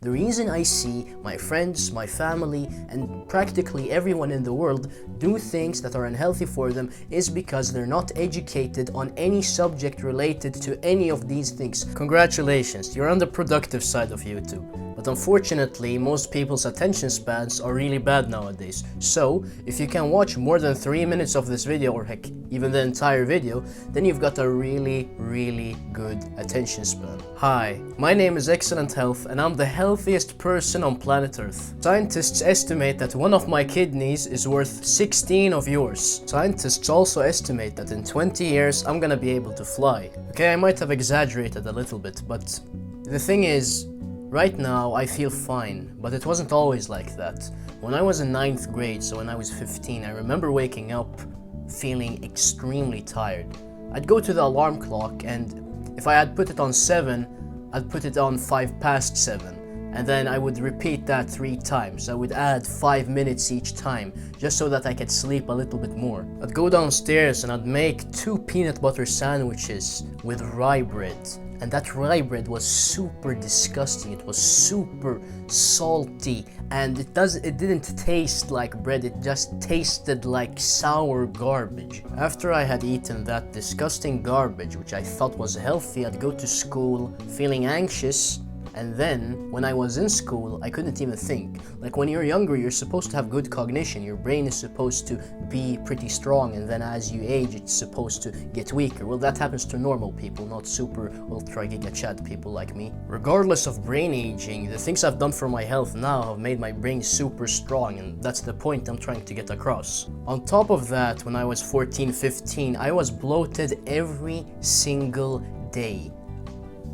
The reason I see my friends, my family, and practically everyone in the world do things that are unhealthy for them is because they're not educated on any subject related to any of these things. Congratulations, you're on the productive side of YouTube. But unfortunately, most people's attention spans are really bad nowadays. So, if you can watch more than 3 minutes of this video, or heck, even the entire video, then you've got a really good attention span. Hi, my name is Excellent Health, and I'm the healthiest person on planet Earth. Scientists estimate that one of my kidneys is worth 16 of yours. Scientists also estimate that in 20 years, I'm gonna be able to fly. Okay, I might have exaggerated a little bit, but the thing is, right now, I feel fine, but it wasn't always like that. When I was in 9th grade, so when I was 15, I remember waking up feeling extremely tired. I'd go to the alarm clock, and if I had put it on 7, I'd put it on 5 past 7. And then I would repeat that 3 times. I would add 5 minutes each time, just so that I could sleep a little bit more. I'd go downstairs and I'd make 2 peanut butter sandwiches with rye bread. And that rye bread was super disgusting. It was super salty, and it didn't taste like bread, it just tasted like sour garbage. After I had eaten that disgusting garbage, which I thought was healthy, I'd go to school feeling anxious. And then, when I was in school, I couldn't even think. Like, when you're younger, you're supposed to have good cognition. Your brain is supposed to be pretty strong, and then as you age, it's supposed to get weaker. Well, that happens to normal people, not super ultra giga chat people like me. Regardless of brain aging, the things I've done for my health now have made my brain super strong, and that's the point I'm trying to get across. On top of that, when I was 14, 15, I was bloated every single day.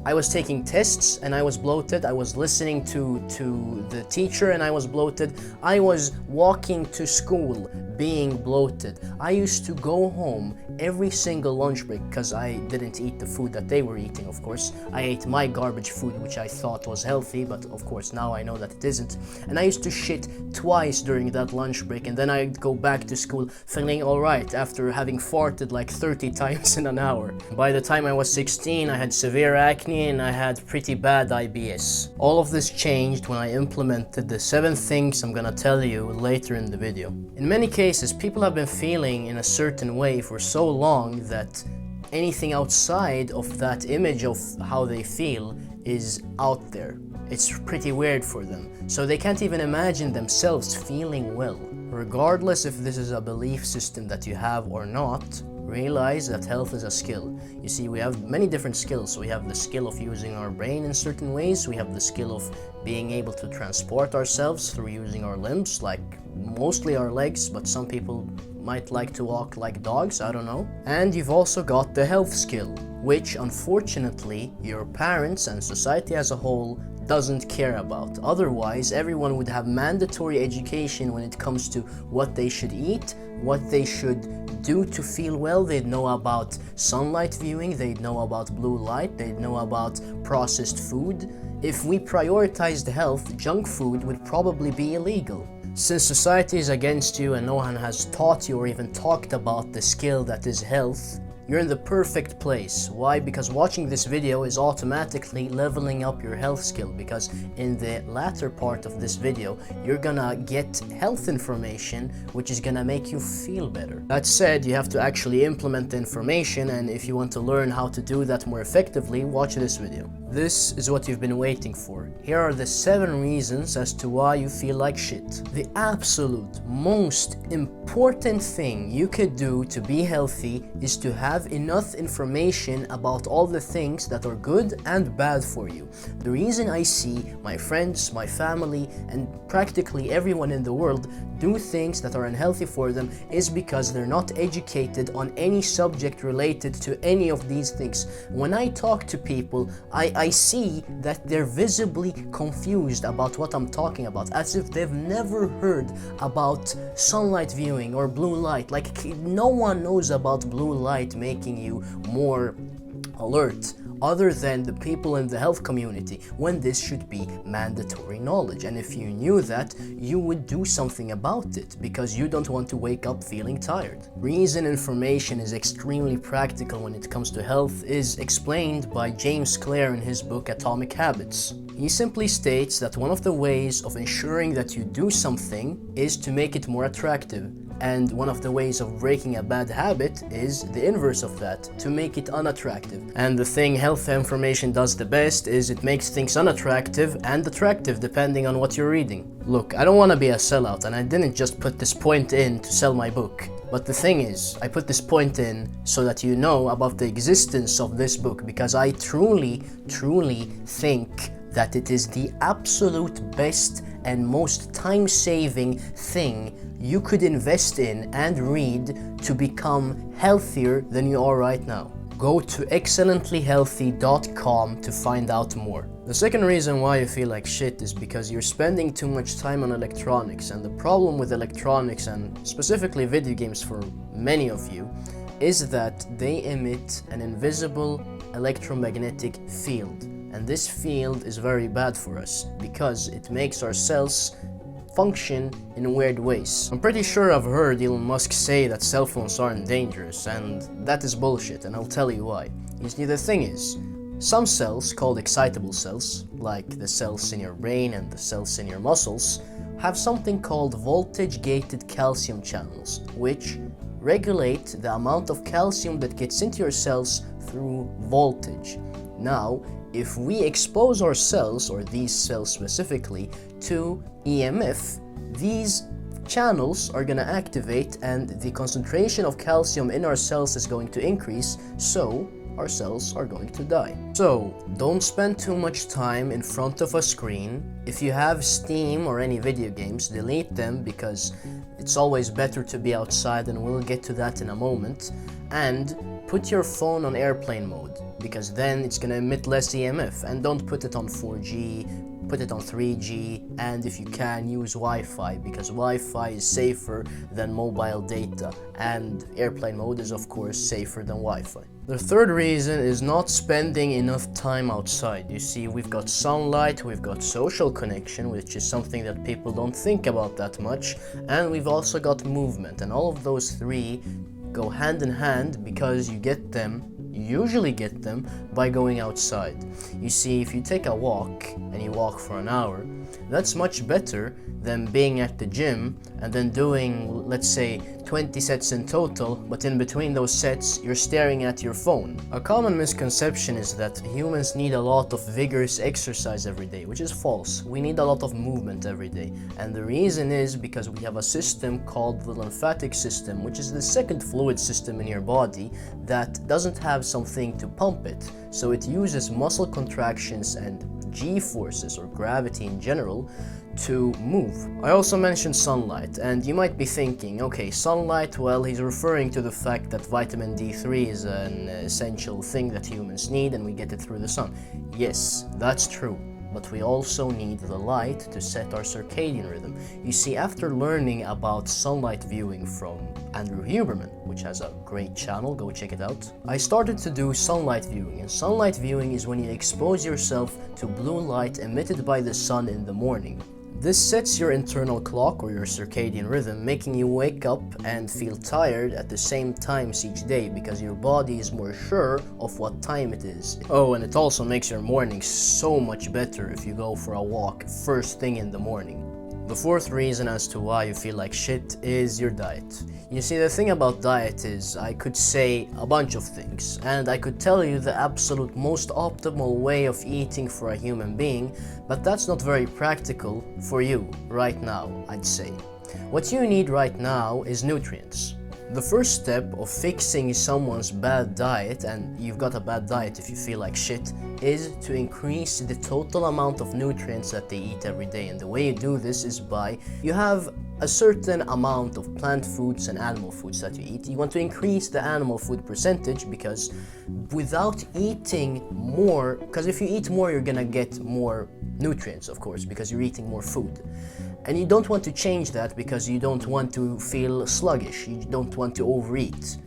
I was taking tests and I was bloated. I was listening to the teacher and I was bloated. I was walking to school being bloated. I used to go home every single lunch break because I didn't eat the food that they were eating, of course. I ate my garbage food, which I thought was healthy, but of course now I know that it isn't. And I used to shit twice during that lunch break, and then I'd go back to school feeling alright after having farted like 30 times in an hour. By the time I was 16, I had severe acne and I had pretty bad IBS. All of this changed when I implemented the 7 things I'm gonna tell you later in the video. In many cases, people have been feeling in a certain way for so long that anything outside of that image of how they feel is out there. It's pretty weird for them, so they can't even imagine themselves feeling well. Regardless if this is a belief system that you have or not, realize that health is a skill. You see, we have many different skills. We have the skill of using our brain in certain ways. We have the skill of being able to transport ourselves through using our limbs, like mostly our legs, but some people might like to walk like dogs, I don't know. And you've also got the health skill, which unfortunately your parents and society as a whole doesn't care about. Otherwise, everyone would have mandatory education when it comes to what they should eat, what they should do to feel well. They'd know about sunlight viewing, they'd know about blue light, they'd know about processed food. If we prioritized health, junk food would probably be illegal. Since society is against you and no one has taught you or even talked about the skill that is health, you're in the perfect place. Why? Because watching this video is automatically leveling up your health skill, because in the latter part of this video, you're gonna get health information which is gonna make you feel better. That said, you have to actually implement the information, and if you want to learn how to do that more effectively, watch this video. This is what you've been waiting for. Here are the 7 reasons as to why you feel like shit. The absolute most important thing you could do to be healthy is to have enough information about all the things that are good and bad for you. The reason I see my friends, my family, and practically everyone in the world do things that are unhealthy for them is because they're not educated on any subject related to any of these things. When I talk to people, I see that they're visibly confused about what I'm talking about, as if they've never heard about sunlight viewing or blue light. Like, no one knows about blue light making you more alert. other than the people in the health community, when this should be mandatory knowledge. And if you knew that, you would do something about it because you don't want to wake up feeling tired. Reason information is extremely practical when it comes to health is explained by James Clear in his book Atomic Habits. He simply states that one of the ways of ensuring that you do something is to make it more attractive. And one of the ways of breaking a bad habit is the inverse of that, to make it unattractive. And the thing health information does the best is it makes things unattractive and attractive depending on what you're reading. Look, I don't want to be a sellout, and I didn't just put this point in to sell my book. But the thing is, I put this point in so that you know about the existence of this book, because I truly think that it is the absolute best and most time-saving thing you could invest in and read to become healthier than you are right now. Go to excellentlyhealthy.com to find out more. The second reason why you feel like shit is because you're spending too much time on electronics, and the problem with electronics, and specifically video games for many of you, is that they emit an invisible electromagnetic field. And this field is very bad for us because it makes our cells function in weird ways. I'm pretty sure I've heard Elon Musk say that cell phones aren't dangerous, and that is bullshit, and I'll tell you why. You see, the thing is, some cells, called excitable cells, like the cells in your brain and the cells in your muscles, have something called voltage-gated calcium channels, which regulate the amount of calcium that gets into your cells through voltage. Now, if we expose our cells, or these cells specifically, to EMF, these channels are going to activate and the concentration of calcium in our cells is going to increase, so our cells are going to die. So, don't spend too much time in front of a screen. If you have Steam or any video games, delete them because it's always better to be outside, and we'll get to that in a moment. And put your phone on airplane mode, because then it's going to emit less EMF. And don't put it on 4G, put it on 3G, and if you can, use Wi-Fi, because Wi-Fi is safer than mobile data, and airplane mode is of course safer than Wi-Fi. The third reason is not spending enough time outside. You see, we've got sunlight, we've got social connection, which is something that people don't think about that much, and we've also got movement, and all of those three go hand in hand because you usually get them by going outside. You see, if you take a walk and you walk for an hour, that's much better than being at the gym and then doing, let's say, 20 sets in total, but in between those sets you're staring at your phone. A common misconception is that humans need a lot of vigorous exercise every day, which is false. We need a lot of movement every day, and the reason is because we have a system called the lymphatic system, which is the second fluid system in your body that doesn't have something to pump it, so it uses muscle contractions and G-forces, or gravity in general, to move. I also mentioned sunlight, and you might be thinking, okay, sunlight, well, he's referring to the fact that vitamin D3 is an essential thing that humans need and we get it through the sun. Yes, that's true, but we also need the light to set our circadian rhythm. You see, after learning about sunlight viewing from Andrew Huberman, which has a great channel, go check it out, I started to do sunlight viewing, and sunlight viewing is when you expose yourself to blue light emitted by the sun in the morning. This sets your internal clock, or your circadian rhythm, making you wake up and feel tired at the same times each day because your body is more sure of what time it is. Oh, and it also makes your morning so much better if you go for a walk first thing in the morning. The fourth reason as to why you feel like shit is your diet. You see, the thing about diet is I could say a bunch of things, and I could tell you the absolute most optimal way of eating for a human being, but that's not very practical for you right now, I'd say. What you need right now is nutrients. The first step of fixing someone's bad diet, and you've got a bad diet if you feel like shit, is to increase the total amount of nutrients that they eat every day. And the way you do this is by, you have a certain amount of plant foods and animal foods that you eat. You want to increase the animal food percentage, because without eating more, because if you eat more you're gonna get more nutrients, of course, because you're eating more food. And you don't want to change that because you don't want to feel sluggish, you don't want to overeat.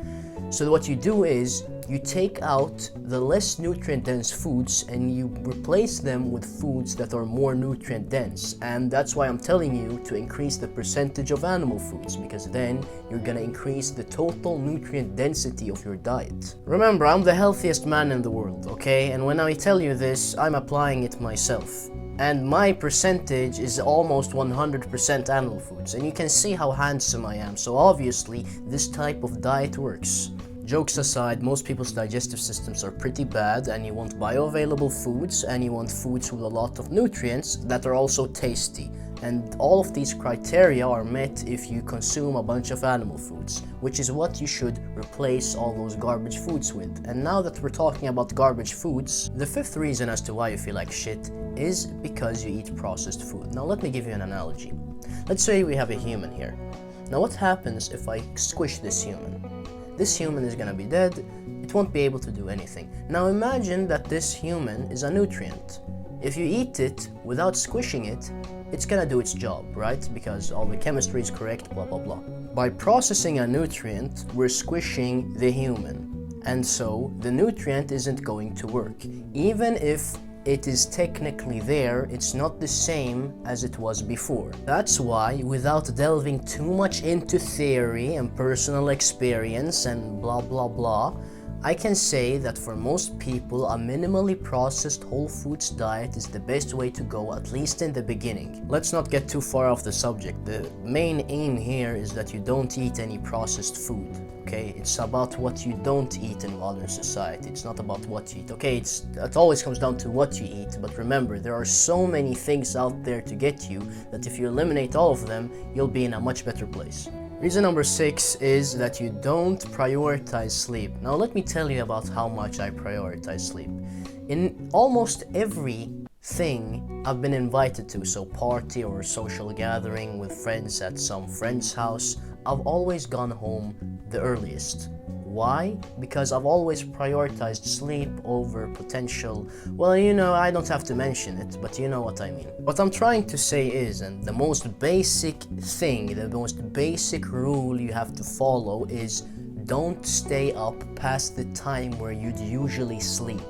So what you do is you take out the less nutrient dense foods and you replace them with foods that are more nutrient dense. And that's why I'm telling you to increase the percentage of animal foods, because then you're gonna increase the total nutrient density of your diet. Remember, I'm the healthiest man in the world, okay? And when I tell you this, I'm applying it myself. And my percentage is almost 100% animal foods. And you can see how handsome I am. So obviously, this type of diet works. Jokes aside, most people's digestive systems are pretty bad, and you want bioavailable foods, and you want foods with a lot of nutrients that are also tasty. And all of these criteria are met if you consume a bunch of animal foods, which is what you should replace all those garbage foods with. And now that we're talking about garbage foods, the fifth reason as to why you feel like shit is because you eat processed food. Now let me give you an analogy. Let's say we have a human here. Now what happens if I squish this human? This human is gonna be dead, it won't be able to do anything. Now imagine that this human is a nutrient. If you eat it without squishing it, it's gonna do its job, right? Because all the chemistry is correct, blah blah blah. By processing a nutrient, we're squishing the human. And so the nutrient isn't going to work. Even if it is technically there, it's not the same as it was before. That's why, without delving too much into theory and personal experience and blah blah blah, I can say that for most people, a minimally processed whole foods diet is the best way to go, at least in the beginning. Let's not get too far off the subject. The main aim here is that you don't eat any processed food, okay? It's about what you don't eat in modern society. It's not about what you eat, okay? It always comes down to what you eat, but remember, there are so many things out there to get you that if you eliminate all of them, you'll be in a much better place. Reason number 6 is that you don't prioritize sleep. Now let me tell you about how much I prioritize sleep. In almost every thing I've been invited to, so party or social gathering with friends at some friend's house, I've always gone home the earliest. Why? Because I've always prioritized sleep over potential, well, I don't have to mention it, but you know what I mean. What I'm trying to say is, and the most basic thing, the most basic rule you have to follow is don't stay up past the time where you'd usually sleep.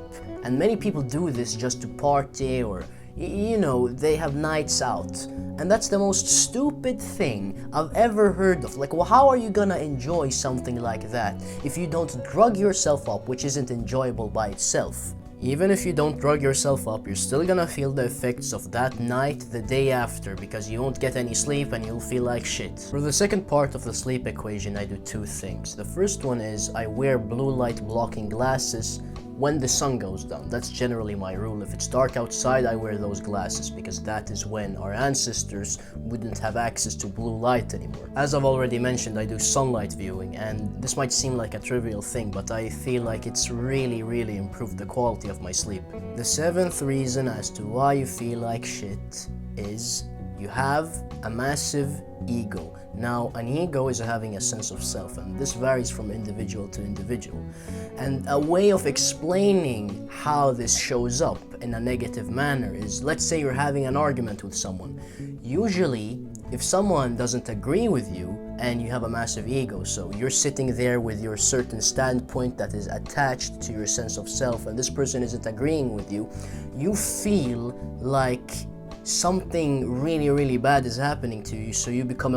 And many people do this just to party or they have nights out. And that's the most stupid thing I've ever heard of. Like, well, how are you gonna enjoy something like that if you don't drug yourself up, which isn't enjoyable by itself? Even if you don't drug yourself up, you're still gonna feel the effects of that night the day after, because you won't get any sleep and you'll feel like shit. For the second part of the sleep equation, I do two things. The first one is I wear blue light blocking glasses when the sun goes down. That's generally my rule. If it's dark outside, I wear those glasses because that is when our ancestors wouldn't have access to blue light anymore. As I've already mentioned, I do sunlight viewing, and this might seem like a trivial thing, but I feel like it's really improved the quality of my sleep. The seventh reason as to why you feel like shit is you have a massive ego. Now, an ego is having a sense of self, and this varies from individual to individual. And a way of explaining how this shows up in a negative manner is, let's say you're having an argument with someone. Usually, if someone doesn't agree with you and you have a massive ego, so you're sitting there with your certain standpoint that is attached to your sense of self, and this person isn't agreeing with you, you feel like something really bad is happening to you, so you become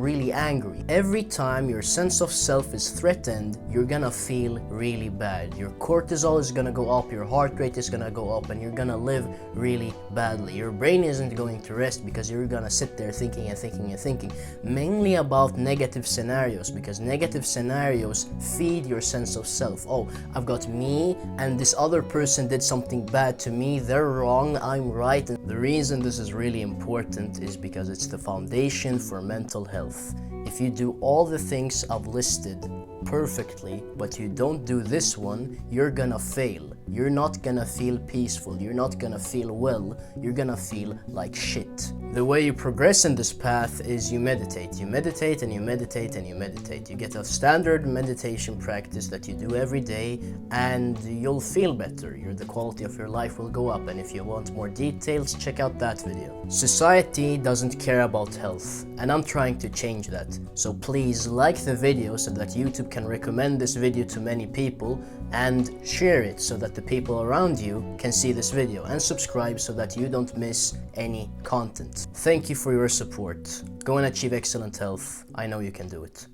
really angry. Every time your sense of self is threatened, you're gonna feel really bad. Your cortisol is gonna go up, your heart rate is gonna go up, and you're gonna live really badly. Your brain isn't going to rest because you're gonna sit there thinking, mainly about negative scenarios, because negative scenarios feed your sense of self. Oh, I've got me and this other person did something bad to me, they're wrong, I'm right. The reason this is really important is because it's the foundation for mental health. If you do all the things I've listed perfectly, but you don't do this one, you're gonna fail. you're not gonna feel peaceful, you're not gonna feel well, you're gonna feel like shit. The way you progress in this path is you meditate. You meditate and you meditate and you meditate. You get a standard meditation practice that you do every day and you'll feel better. The quality of your life will go up, and if you want more details, check out that video. Society doesn't care about health, and I'm trying to change that. So please like the video so that YouTube can recommend this video to many people, and share it so that the people around you can see this video, and subscribe so that you don't miss any content. Thank you for your support. Go and achieve excellent health. I know you can do it.